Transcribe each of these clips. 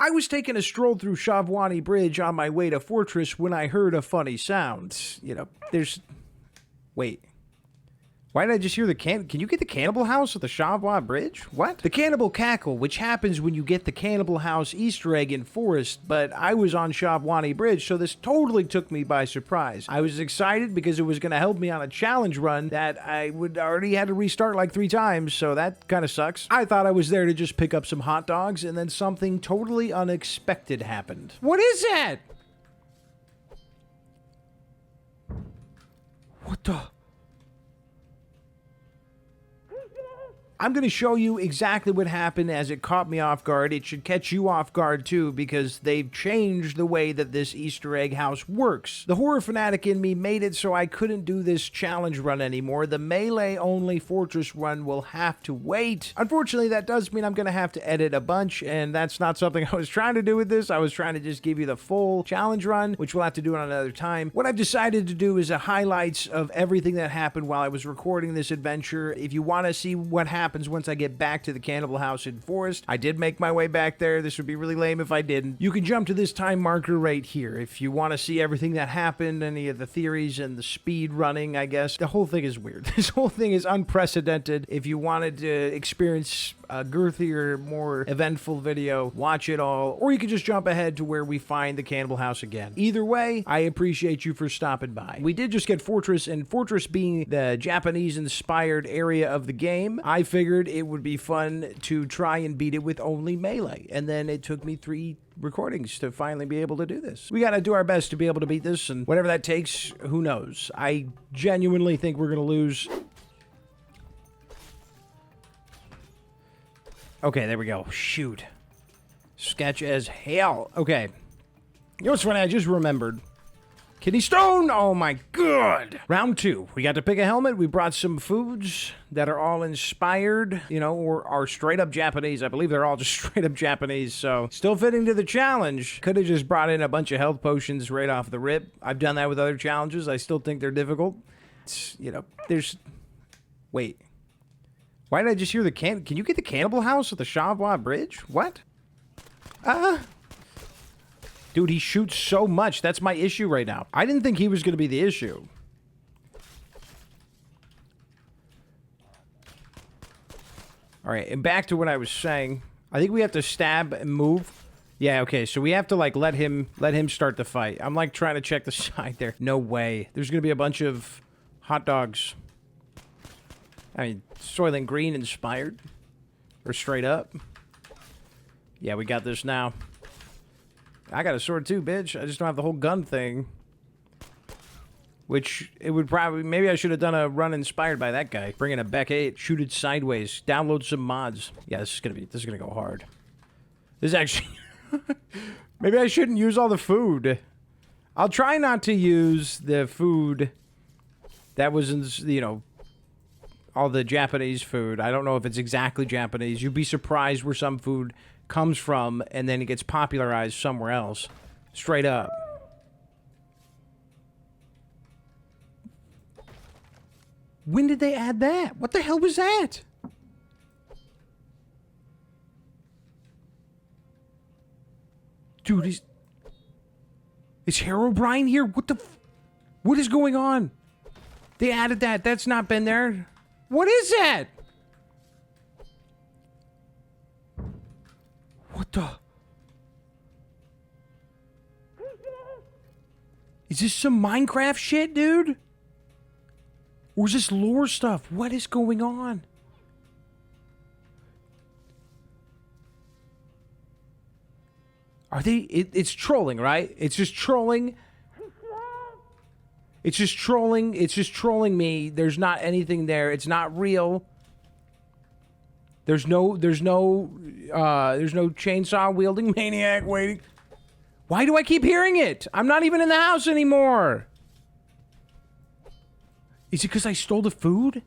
I was taking a stroll through Shav'Wani Bridge on my way to Fortress when I heard a funny sound. You know, there's... Wait. Why did I just hear the can you get the Cannibal House at the Shav'Wani Bridge? What? The Cannibal Cackle, which happens when you get the Cannibal House Easter egg in Forest, but I was on Shav'Wani Bridge, so this totally took me by surprise. I was excited because it was going to help me on a challenge run that I would already had to restart like 3 times, so that kind of sucks. I thought I was there to just pick up some hot dogs, and then something totally unexpected happened. What is that? What the... I'm going to show you exactly what happened as it caught me off guard. It should catch you off guard too, because they've changed the way that this Easter egg house works. The horror fanatic in me made it so I couldn't do this challenge run anymore. The melee-only fortress run will have to wait. Unfortunately, that does mean I'm going to have to edit a bunch, and that's not something I was trying to do with this. I was trying to just give you the full challenge run, which we'll have to do on another time. What I've decided to do is a highlights of everything that happened while I was recording this adventure. If you want to see what happens once I get back to the Cannibal House in Forest, I did make my way back there. This would be really lame if I didn't. You can jump to this time marker right here if you want to see everything that happened, any of the theories and the speed running, I guess. The whole thing is weird. This whole thing is unprecedented. If you wanted to experience a girthier, more eventful video, watch it all, or you can just jump ahead to where we find the Cannibal House again. Either way, I appreciate you for stopping by. We did just get Fortress, and Fortress being the Japanese-inspired area of the game, I figured it would be fun to try and beat it with only melee, and then it took me 3 recordings to finally be able to do this. We gotta do our best to be able to beat this, and whatever that takes, who knows. I genuinely think we're gonna lose. Okay, there we go. Shoot. Sketch as hell. Okay. You know what's funny? I just remembered. Kidney stone! Oh my god! Round 2. We got to pick a helmet. We brought some foods that are all inspired, you know, or are straight up Japanese. I believe they're all just straight up Japanese, so still fitting to the challenge. Could have just brought in a bunch of health potions right off the rip. I've done that with other challenges. I still think they're difficult. It's, you know, there's... Wait. Why did I just hear the can you get the Cannibal House at the Shav'Wani Bridge? What? Dude, he shoots so much. That's my issue right now. I didn't think he was going to be the issue. All right, and back to what I was saying. I think we have to stab and move. Yeah, okay, so we have to, like, let him start the fight. I'm, like, trying to check the side there. No way. There's going to be a bunch of hot dogs. I mean, Soylent Green inspired. Or straight up. Yeah, we got this now. I got a sword too, bitch. I just don't have the whole gun thing. Which, it would probably... Maybe I should have done a run inspired by that guy. Bring in a Beck 8. Shoot it sideways. Download some mods. Yeah, this is gonna go hard. This is actually... Maybe I shouldn't use all the food. I'll try not to use the food that was in, you know... all the Japanese food. I don't know if it's exactly Japanese. You'd be surprised where some food comes from and then it gets popularized somewhere else. Straight up. When did they add that? What the hell was that? Dude, is Herobrine here? What is going on? They added that. That's not been there. What is that? What the? Is this some Minecraft shit, dude? Or is this lore stuff? What is going on? Are they... It's trolling, right? It's just trolling... It's just trolling. It's just trolling me. There's not anything there. It's not real. There's no chainsaw wielding maniac waiting. Why do I keep hearing it? I'm not even in the house anymore. Is it because I stole the food?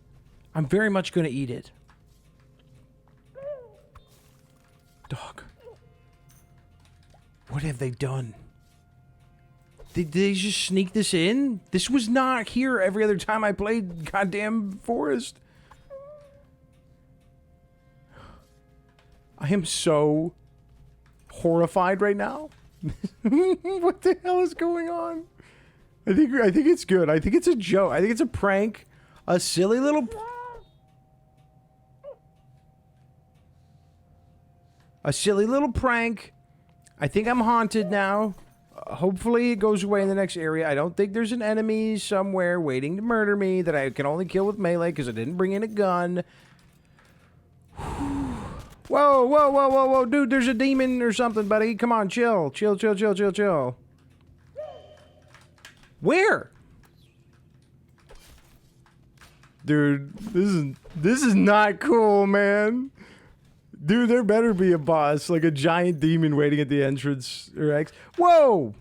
I'm very much going to eat it. Dog. What have they done? Did they just sneak this in? This was not here every other time I played goddamn Forest. I am so horrified right now. What the hell is going on? I think it's good. I think it's a joke. I think it's a prank. A silly little... A silly little prank. I think I'm haunted now. Hopefully it goes away in the next area. I don't think there's an enemy somewhere waiting to murder me that I can only kill with melee because I didn't bring in a gun. Whoa, whoa, whoa, whoa, whoa. Dude, there's a demon or something, buddy. Come on, chill. Chill, chill, chill, chill, chill. Where? Dude, this is not cool, man. Dude, there better be a boss, like a giant demon waiting at the entrance or X. Whoa!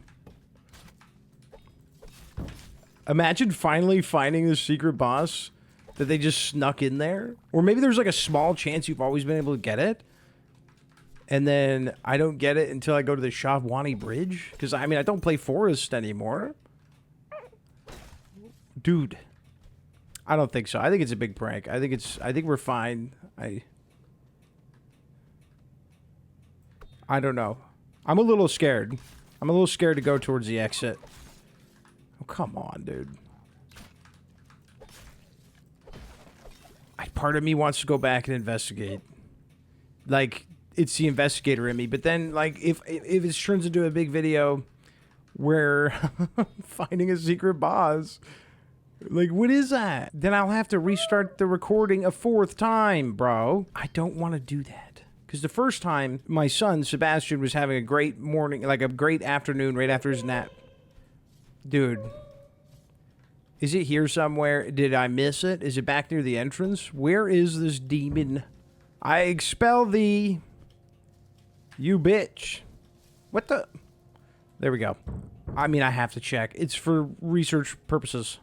Imagine finally finding the secret boss that they just snuck in there. Or maybe there's like a small chance you've always been able to get it. And then I don't get it until I go to the Shav'Wani Bridge. Because, I mean, I don't play Forest anymore. Dude. I don't think so. I think it's a big prank. I think we're fine. I don't know. I'm a little scared. I'm a little scared to go towards the exit. Oh, come on, dude. Part of me wants to go back and investigate. Like, it's the investigator in me. But then, like, if it turns into a big video where finding a secret boss, like, what is that? Then I'll have to restart the recording a 4th time, bro. I don't want to do that. Because the first time, my son, Sebastian, was having a great morning, like a great afternoon right after his nap. Dude. Is it here somewhere? Did I miss it? Is it back near the entrance? Where is this demon? I expel thee. You bitch. What the? There we go. I mean, I have to check. It's for research purposes.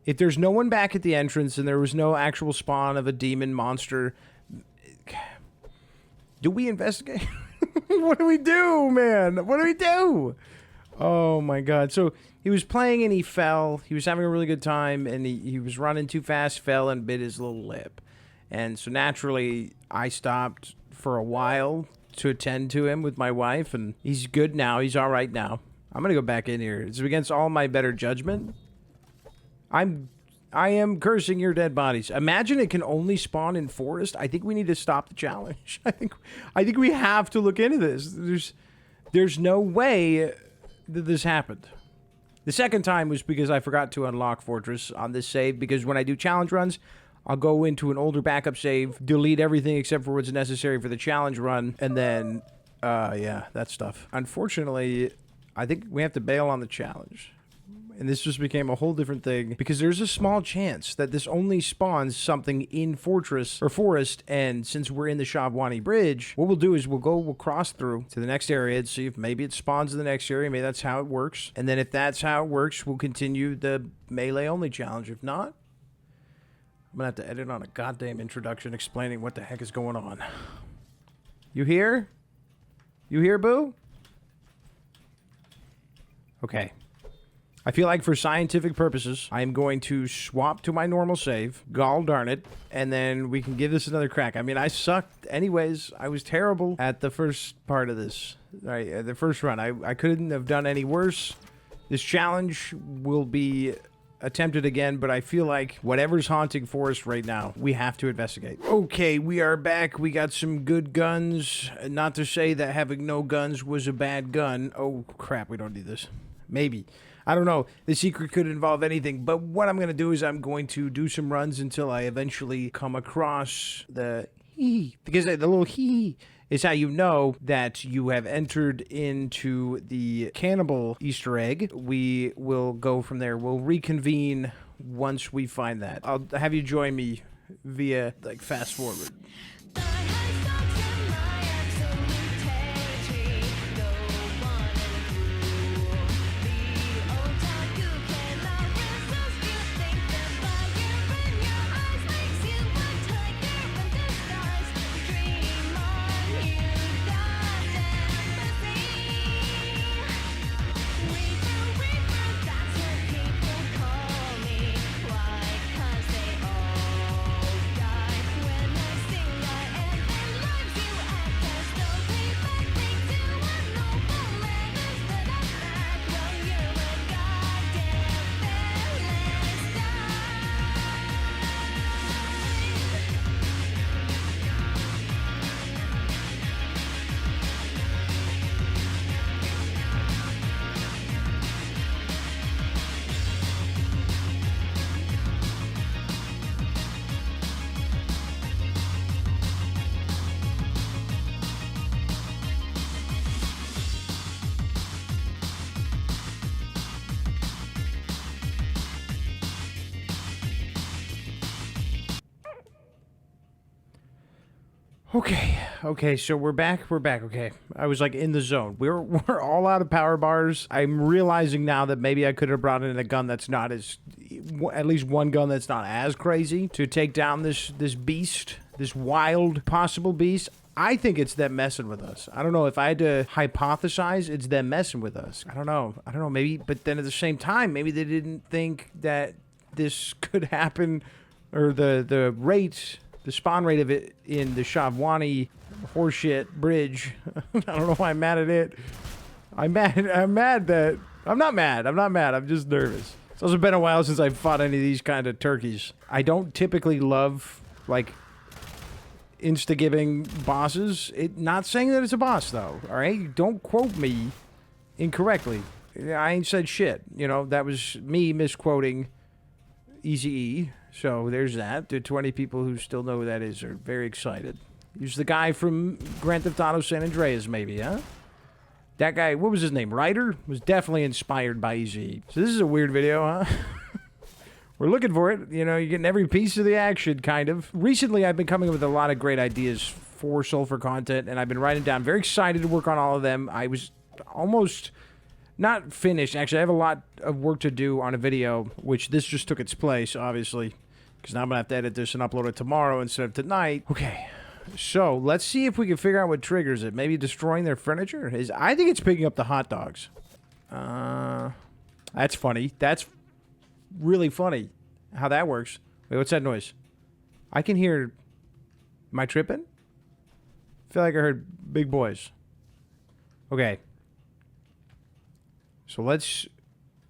If there's no one back at the entrance and there was no actual spawn of a demon monster... Do we investigate? What do we do, man? What do we do? Oh, my God. So he was playing and he fell. He was having a really good time, and he was running too fast, fell, and bit his little lip. And so naturally, I stopped for a while to attend to him with my wife, and he's good now. He's all right now. I'm going to go back in here. It's against all my better judgment. I am cursing your dead bodies. Imagine it can only spawn in forest. I think we need to stop the challenge. I think we have to look into this. There's no way that this happened. The second time was because I forgot to unlock Fortress on this save, because when I do challenge runs, I'll go into an older backup save, delete everything except for what's necessary for the challenge run, and then, yeah, that stuff. Unfortunately, I think we have to bail on the challenge. And this just became a whole different thing, because there's a small chance that this only spawns something in Fortress or Forest, and since we're in the Shav'Wani Bridge, what we'll do is we'll cross through to the next area and see if maybe it spawns in the next area. Maybe that's how it works. And then if that's how it works, we'll continue the melee-only challenge. If not, I'm gonna have to edit on a goddamn introduction explaining what the heck is going on. You here? You here, boo? Okay. I feel like for scientific purposes, I am going to swap to my normal save, gall darn it, and then we can give this another crack. I mean, I sucked anyways. I was terrible at the first part of this, right? The first run. I couldn't have done any worse. This challenge will be attempted again, but I feel like whatever's haunting Forest right now, we have to investigate. Okay, we are back. We got some good guns. Not to say that having no guns was a bad gun. Oh, crap, we don't need this. Maybe. I don't know. The secret could involve anything, but what I'm going to do is I'm going to do some runs until I eventually come across the hee. Because the little hee is how you know that you have entered into the Cannibal Easter egg. We will go from there. We'll reconvene once we find that. I'll have you join me via, like, fast forward. Okay, so we're back, okay. I was like in the zone. We're all out of power bars. I'm realizing now that maybe I could have brought in a gun that's not as, at least one gun that's not as crazy to take down this beast, this wild possible beast. I think it's them messing with us. I don't know, if I had to hypothesize, it's them messing with us. I don't know, maybe, but then at the same time, maybe they didn't think that this could happen, or the spawn rate of it in the Shav'Wani horseshit bridge. I don't know why I'm mad at it. I'm mad that... I'm not mad. I'm just nervous. It's also been a while since I've fought any of these kind of turkeys. I don't typically love, like, insta-giving bosses. Not saying that it's a boss, though, alright? Don't quote me incorrectly. I ain't said shit. You know, that was me misquoting Eazy-E. So there's that. The 20 people who still know who that is are very excited. He's the guy from Grand Theft Auto San Andreas, maybe, huh? That guy, what was his name? Ryder? Was definitely inspired by Eazy-E. So this is a weird video, huh? We're looking for it. You know, you're getting every piece of the action, kind of. Recently, I've been coming up with a lot of great ideas for Sulfur content, and I've been writing down. Very excited to work on all of them. I was almost... not finished. Actually, I have a lot of work to do on a video, which this just took its place, obviously. Because now I'm going to have to edit this and upload it tomorrow instead of tonight. Okay, so let's see if we can figure out what triggers it. Maybe destroying their furniture? I think it's picking up the hot dogs. That's funny. That's really funny how that works. Wait, what's that noise? I can hear... Am I tripping? I feel like I heard big boys. Okay. So let's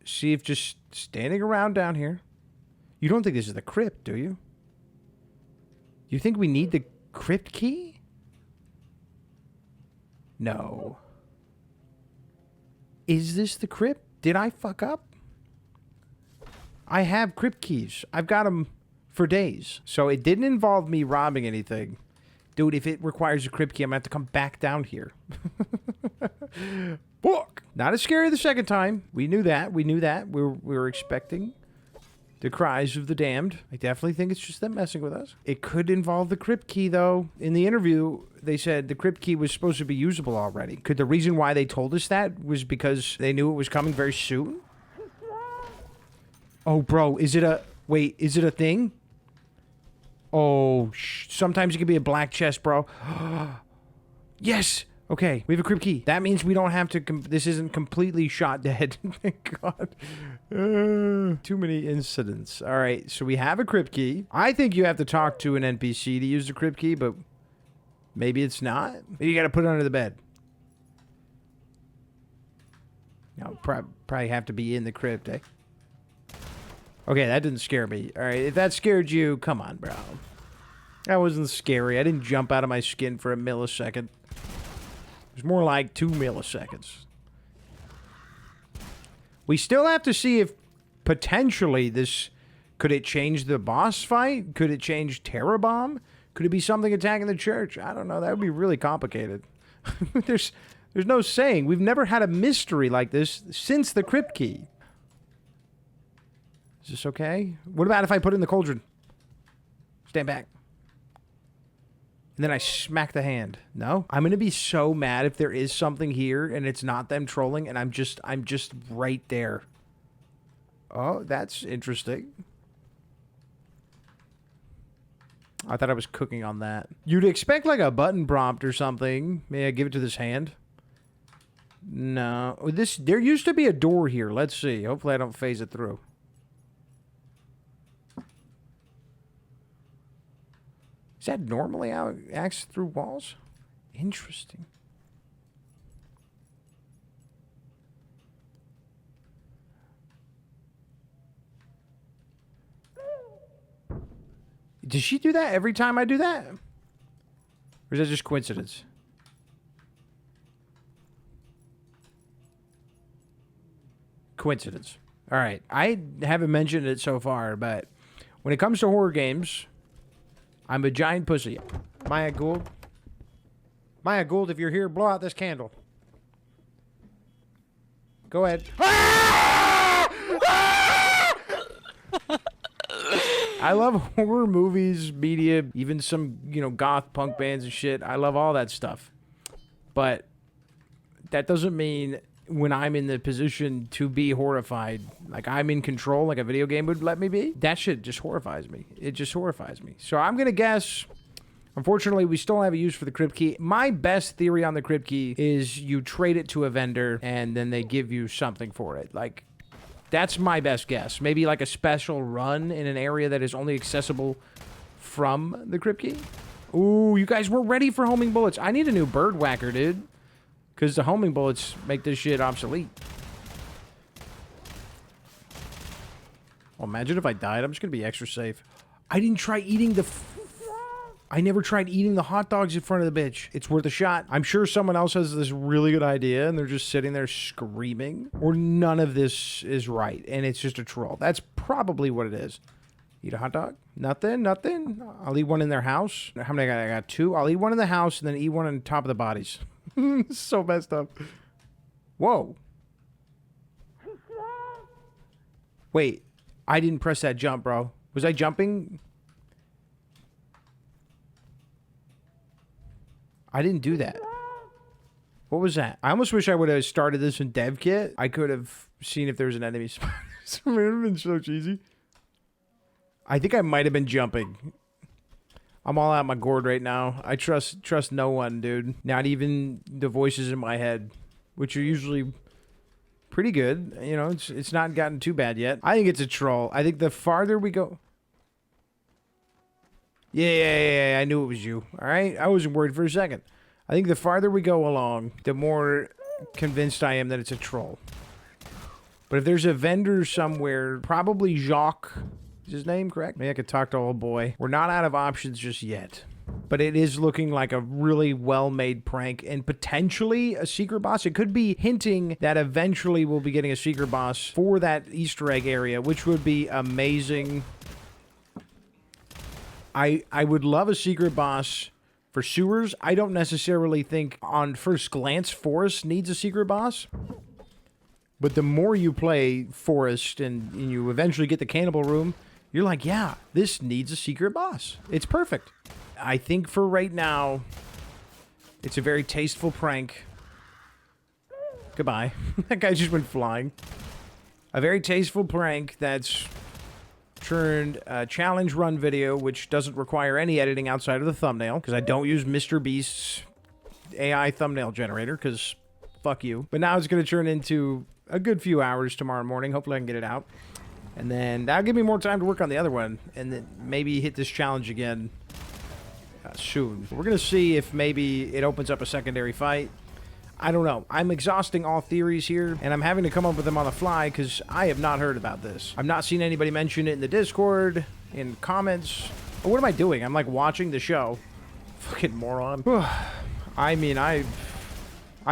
see if just standing around down here... You don't think this is the crypt, do you? You think we need the crypt key? No. Is this the crypt? Did I fuck up? I have crypt keys. I've got them for days. So it didn't involve me robbing anything. Dude, if it requires a crypt key, I'm going to have to come back down here. Book! Not as scary the second time. We knew that. We were expecting the cries of the damned. I definitely think it's just them messing with us. It could involve the crypt key, though. In the interview, they said the crypt key was supposed to be usable already. Could the reason why they told us that was because they knew it was coming very soon? Oh, bro, is it a... Wait, is it a thing? Oh, sometimes it can be a black chest, bro. Yes! Okay, we have a crypt key. That means we don't have to... This isn't completely shot dead. Thank God. Too many incidents. All right, so we have a crypt key. I think you have to talk to an NPC to use the crypt key, but maybe it's not. Maybe you got to put it under the bed. No, probably have to be in the crypt, eh? Okay, that didn't scare me. All right, if that scared you, come on, bro. That wasn't scary. I didn't jump out of my skin for a millisecond. It was more like 2 milliseconds. We still have to see if potentially this... Could it change the boss fight? Could it change Terror Bomb? Could it be something attacking the church? I don't know. That would be really complicated. There's no saying. We've never had a mystery like this since the crypt key. Is this okay? What about if I put it in the cauldron? Stand back. And then I smack the hand. No? I'm going to be so mad if there is something here and it's not them trolling and I'm just right there. Oh, that's interesting. I thought I was cooking on that. You'd expect like a button prompt or something. May I give it to this hand? No. There used to be a door here. Let's see. Hopefully I don't phase it through. Is that normally how it acts through walls? Interesting. Does she do that every time I do that? Or is that just coincidence? Coincidence. All right. I haven't mentioned it so far, but when it comes to horror games... I'm a giant pussy. Maya Gould. Maya Gould, if you're here, blow out this candle. Go ahead. I love horror movies, media, even some, you know, goth punk bands and shit. I love all that stuff. But that doesn't mean when I'm in the position to be horrified, like I'm in control, like a video game would let me be, that shit just horrifies me. It just horrifies me. So I'm going to guess, unfortunately, we still don't have a use for the crypt key. My best theory on the crypt key is you trade it to a vendor and then they give you something for it. Like, that's my best guess. Maybe like a special run in an area that is only accessible from the crypt key. Ooh, you guys were ready for homing bullets. I need a new bird whacker, dude. Because the homing bullets make this shit obsolete. Well, imagine if I died. I'm just going to be extra safe. I didn't try eating the... I never tried eating the hot dogs in front of the bitch. It's worth a shot. I'm sure someone else has this really good idea and they're just sitting there screaming. Or none of this is right and it's just a troll. That's probably what it is. Eat a hot dog? Nothing? Nothing? I'll eat one in their house. How many I got? 2? I'll eat one in the house and then eat one on top of the bodies. So messed up. Whoa. Wait. I didn't press that jump, bro. Was I jumping? I didn't do that. What was that? I almost wish I would have started this in dev kit. I could have seen if there was an enemy spawn. It would have been so cheesy. I think I might have been jumping. I'm all out my gourd right now. I trust no one, dude. Not even the voices in my head, which are usually pretty good. You know, it's not gotten too bad yet. I think it's a troll. I think the farther we go... Yeah, I knew it was you. All right? I wasn't worried for a second. I think the farther we go along, the more convinced I am that it's a troll. But if there's a vendor somewhere, probably Jacques... Is his name correct? Maybe I could talk to old boy. We're not out of options just yet. But it is looking like a really well-made prank and potentially a secret boss. It could be hinting that eventually we'll be getting a secret boss for that Easter egg area, which would be amazing. I would love a secret boss for sewers. I don't necessarily think on first glance Forest needs a secret boss. But the more you play Forest and you eventually get the Cannibal room, you're like, yeah, this needs a secret boss. It's perfect. I think for right now, it's a very tasteful prank. Goodbye. That guy just went flying. A very tasteful prank that's turned a challenge run video, which doesn't require any editing outside of the thumbnail, because I don't use Mr. Beast's AI thumbnail generator, because fuck you. But now it's going to turn into a good few hours tomorrow morning. Hopefully I can get it out. And then that'll give me more time to work on the other one. And then maybe hit this challenge again soon. We're going to see if maybe it opens up a secondary fight. I don't know. I'm exhausting all theories here. And I'm having to come up with them on the fly because I have not heard about this. I've not seen anybody mention it in the Discord, in comments. But what am I doing? I'm like watching the show. Fucking moron. I mean, I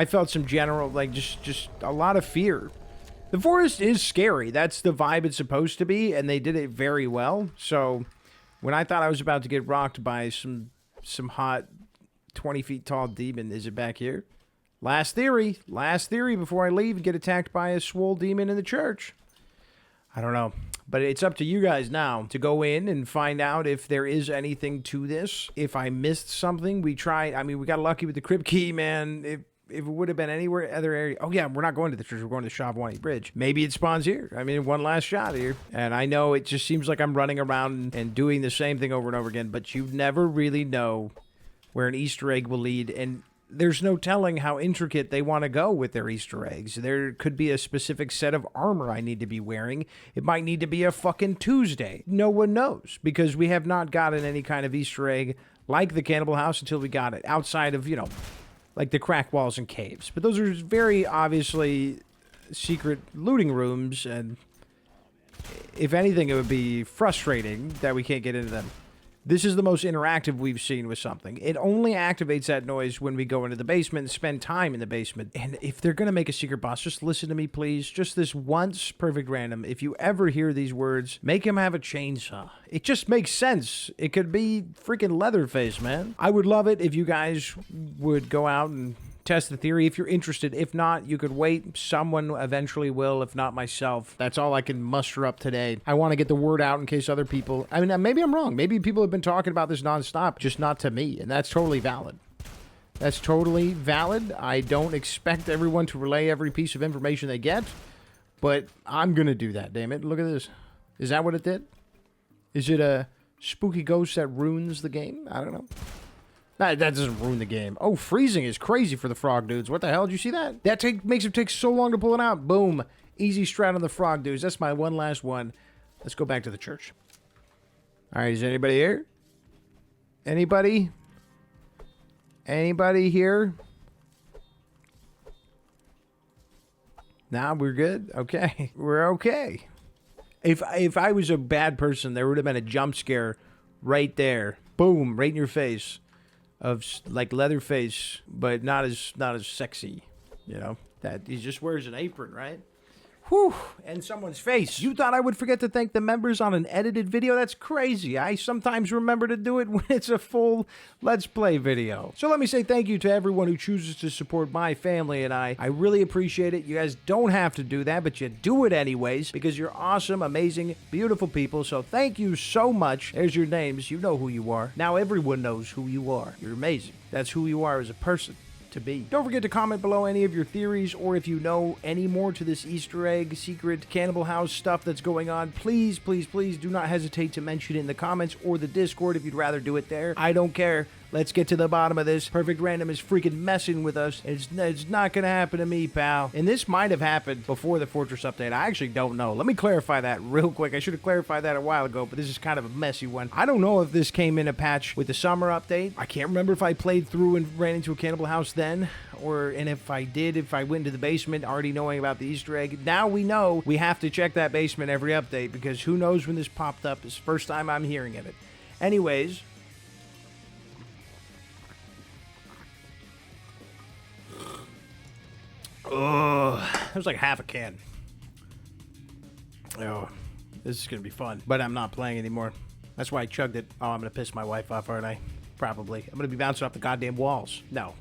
felt some general, like, just a lot of fear. The forest is scary. That's the vibe it's supposed to be, and they did it very well. So, when I thought I was about to get rocked by some hot 20 feet tall demon, is it back here? Last theory before I leave and get attacked by a swole demon in the church. I don't know. But it's up to you guys now to go in and find out if there is anything to this. If I missed something, we tried. I mean, we got lucky with the crypt key, man. If it would have been anywhere other area. Oh, yeah, we're not going to the church. We're going to the Shav'Wani Bridge. Maybe it spawns here. I mean, one last shot here. And I know it just seems like I'm running around and doing the same thing over and over again, but you never really know where an Easter egg will lead. And there's no telling how intricate they want to go with their Easter eggs. There could be a specific set of armor I need to be wearing. It might need to be a fucking Tuesday. No one knows because we have not gotten any kind of Easter egg like the Cannibal house until we got it outside of, you know, like the crack walls and caves. But those are very obviously secret looting rooms, and if anything, it would be frustrating that we can't get into them. This is the most interactive we've seen with something. It only activates that noise when we go into the basement and spend time in the basement. And if they're going to make a secret boss, just listen to me, please. Just this once, perfect random. If you ever hear these words, make him have a chainsaw. It just makes sense. It could be freaking Leatherface, man. I would love it if you guys would go out and test the theory if you're interested. If not, you could wait. Someone eventually will, if not myself. That's all I can muster up today. I want to get the word out in case other people... I mean, maybe I'm wrong. Maybe people have been talking about this nonstop, just not to me, and that's totally valid. That's totally valid. I don't expect everyone to relay every piece of information they get, but I'm going to do that, damn it. Look at this. Is that what it did? Is it a spooky ghost that ruins the game? I don't know. That doesn't ruin the game. Oh, freezing is crazy for the frog dudes. What the hell? Did you see that? That makes it take so long to pull it out. Boom. Easy strat on the frog dudes. That's my one last one. Let's go back to the church. All right, is anybody here? Anybody? Anybody here? Nah, we're good. Okay. We're okay. If I was a bad person, there would have been a jump scare right there. Boom, right in your face. Of like Leatherface, but not as sexy, you know. That he just wears an apron, right? Whew, and someone's face. You thought I would forget to thank the members on an edited video? That's crazy. I sometimes remember to do it when it's a full Let's Play video. So let me say thank you to everyone who chooses to support my family and I. I really appreciate it. You guys don't have to do that, but you do it anyways because you're awesome, amazing, beautiful people. So thank you so much. There's your names. You know who you are. Now everyone knows who you are. You're amazing. That's who you are as a person. To be. Don't forget to comment below any of your theories, or if you know any more to this Easter egg, secret, Cannibal House stuff that's going on, please, please, please do not hesitate to mention it in the comments or the Discord if you'd rather do it there. I don't care. Let's get to the bottom of this. Perfect Random is freaking messing with us. It's not going to happen to me, pal. And this might have happened before the Fortress update. I actually don't know. Let me clarify that real quick. I should have clarified that a while ago, but this is kind of a messy one. I don't know if this came in a patch with the summer update. I can't remember if I played through and ran into a Cannibal House then, and if I did, if I went into the basement already knowing about the Easter egg. Now we know we have to check that basement every update because who knows when this popped up. It's the first time I'm hearing of it. Anyways... Oh, that was like half a can. Oh, this is going to be fun. But I'm not playing anymore. That's why I chugged it. Oh, I'm going to piss my wife off, aren't I? Probably. I'm going to be bouncing off the goddamn walls. No.